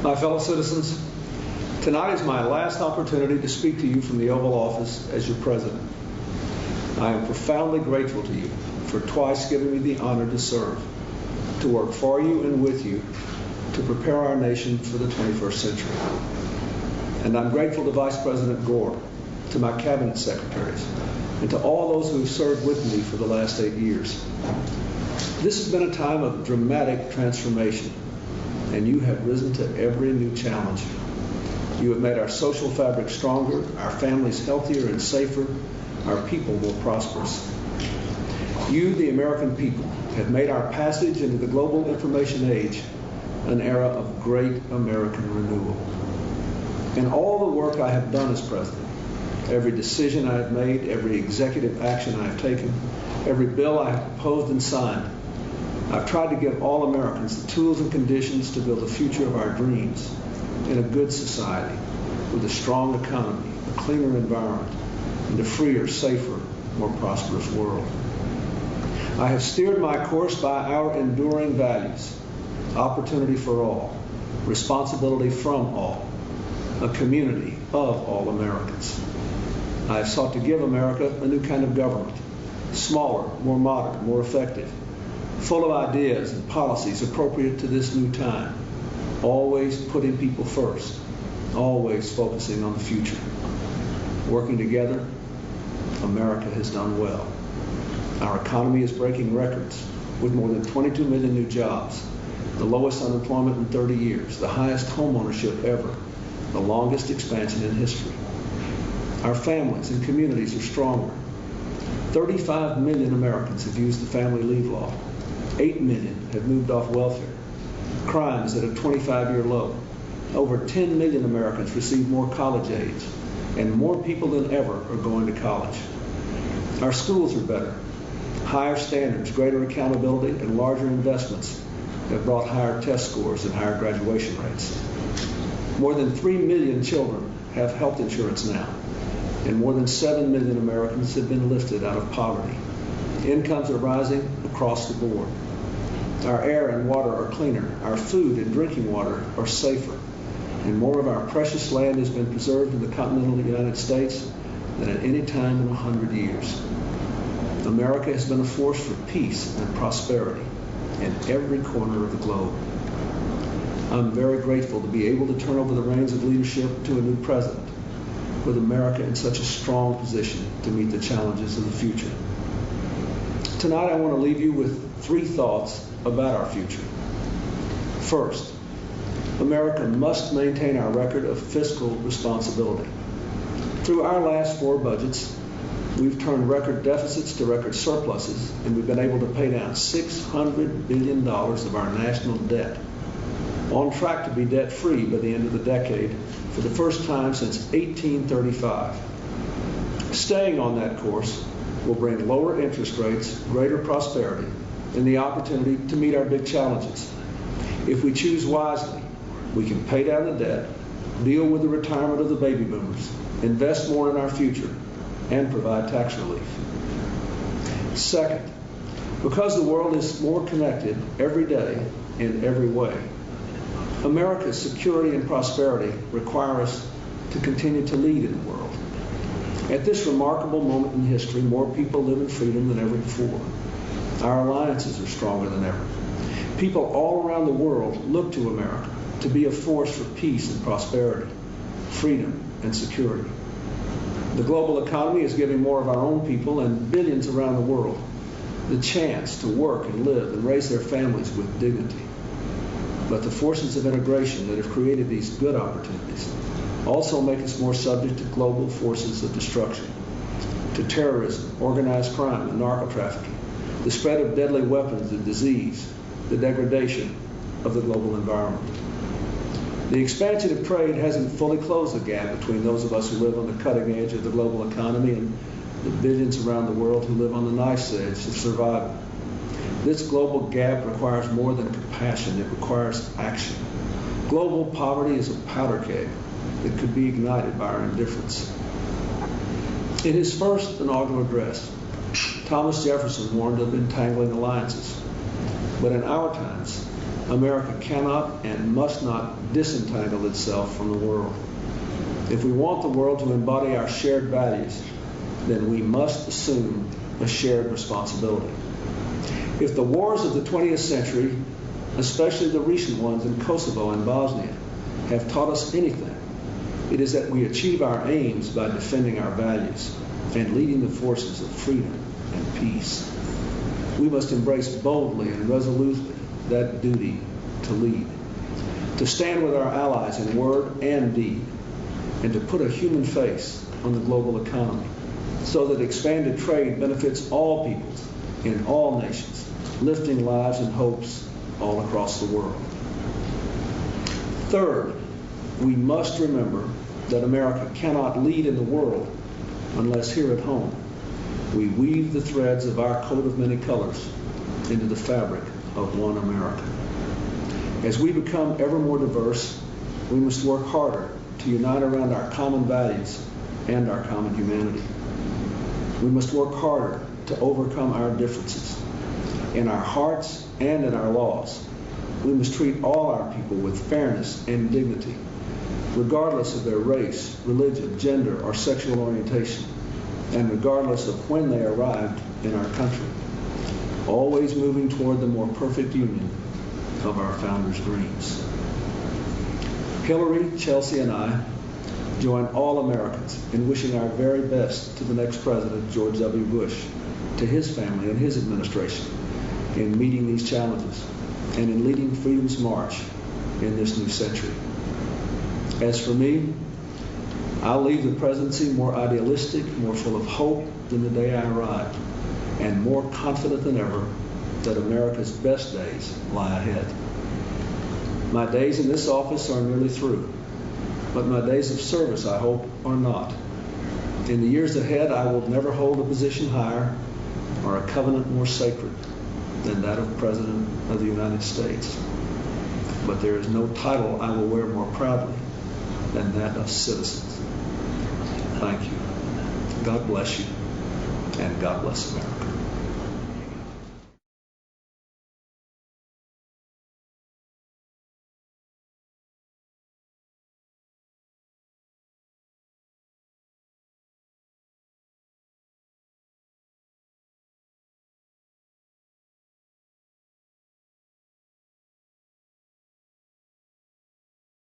My fellow citizens, tonight is my last opportunity to speak to you from the Oval Office as your president. I am profoundly grateful to you for twice giving me the honor to serve, to work for you and with you to prepare our nation for the 21st century. And I'm grateful to Vice President Gore, to my cabinet secretaries, and to all those who have served with me for the last 8 years. This has been a time of dramatic transformation, and you have risen to every new challenge. You have made our social fabric stronger, our families healthier and safer, our people more prosperous. You, the American people, have made our passage into the global information age an era of great American renewal. In all the work I have done as president, every decision I have made, every executive action I have taken, every bill I have proposed and signed, I've tried to give all Americans the tools and conditions to build a future of our dreams in a good society with a strong economy, a cleaner environment, and a freer, safer, more prosperous world. I have steered my course by our enduring values: opportunity for all, responsibility from all, a community of all Americans. I have sought to give America a new kind of government, smaller, more modern, more effective, full of ideas and policies appropriate to this new time, always putting people first, always focusing on the future. Working together, America has done well. Our economy is breaking records with more than 22 million new jobs, the lowest unemployment in 30 years, the highest home ownership ever, the longest expansion in history. Our families and communities are stronger. 35 million Americans have used the family leave law. 8 million have moved off welfare. Crime is at a 25-year low. Over 10 million Americans receive more college aids, and more people than ever are going to college. Our schools are better. Higher standards, greater accountability, and larger investments have brought higher test scores and higher graduation rates. More than 3 million children have health insurance now, and more than 7 million Americans have been lifted out of poverty. Incomes are rising across the board. Our air and water are cleaner. Our food and drinking water are safer. And more of our precious land has been preserved in the continental United States than at any time in 100 years. America has been a force for peace and prosperity in every corner of the globe. I'm very grateful to be able to turn over the reins of leadership to a new president, with America in such a strong position to meet the challenges of the future. Tonight I want to leave you with 3 thoughts about our future. First, America must maintain our record of fiscal responsibility. Through our last 4 budgets, we've turned record deficits to record surpluses, and we've been able to pay down $600 billion of our national debt, on track to be debt-free by the end of the decade for the first time since 1835. Staying on that course will bring lower interest rates, greater prosperity, and the opportunity to meet our big challenges. If we choose wisely, we can pay down the debt, deal with the retirement of the baby boomers, invest more in our future, and provide tax relief. Second, because the world is more connected every day in every way, America's security and prosperity require us to continue to lead in the world. At this remarkable moment in history, more people live in freedom than ever before. Our alliances are stronger than ever. People all around the world look to America to be a force for peace and prosperity, freedom and security. The global economy is giving more of our own people and billions around the world the chance to work and live and raise their families with dignity. But the forces of integration that have created these good opportunities also make us more subject to global forces of destruction, to terrorism, organized crime, and narco-trafficking, the spread of deadly weapons and disease, the degradation of the global environment. The expansion of trade hasn't fully closed the gap between those of us who live on the cutting edge of the global economy and the billions around the world who live on the knife's edge of survival. This global gap requires more than compassion, it requires action. Global poverty is a powder keg that could be ignited by our indifference. In his first inaugural address, Thomas Jefferson warned of entangling alliances. But in our times, America cannot and must not disentangle itself from the world. If we want the world to embody our shared values, then we must assume a shared responsibility. If the wars of the 20th century, especially the recent ones in Kosovo and Bosnia, have taught us anything, it is that we achieve our aims by defending our values and leading the forces of freedom and peace. We must embrace boldly and resolutely that duty to lead, to stand with our allies in word and deed, and to put a human face on the global economy so that expanded trade benefits all peoples in all nations, lifting lives and hopes all across the world. Third, we must remember that America cannot lead in the world unless here at home we weave the threads of our coat of many colors into the fabric of one America. As we become ever more diverse, we must work harder to unite around our common values and our common humanity. We must work harder to overcome our differences in our hearts and in our laws. We must treat all our people with fairness and dignity, regardless of their race, religion, gender, or sexual orientation, and regardless of when they arrived in our country, always moving toward the more perfect union of our founders' dreams. Hillary, Chelsea, and I join all Americans in wishing our very best to the next President, George W. Bush, to his family and his administration in meeting these challenges and in leading freedom's march in this new century. As for me, I'll leave the presidency more idealistic, more full of hope than the day I arrived, and more confident than ever that America's best days lie ahead. My days in this office are nearly through, but my days of service, I hope, are not. In the years ahead, I will never hold a position higher or a covenant more sacred than that of President of the United States. But there is no title I will wear more proudly than that of citizens. Thank you. God bless you, and God bless America.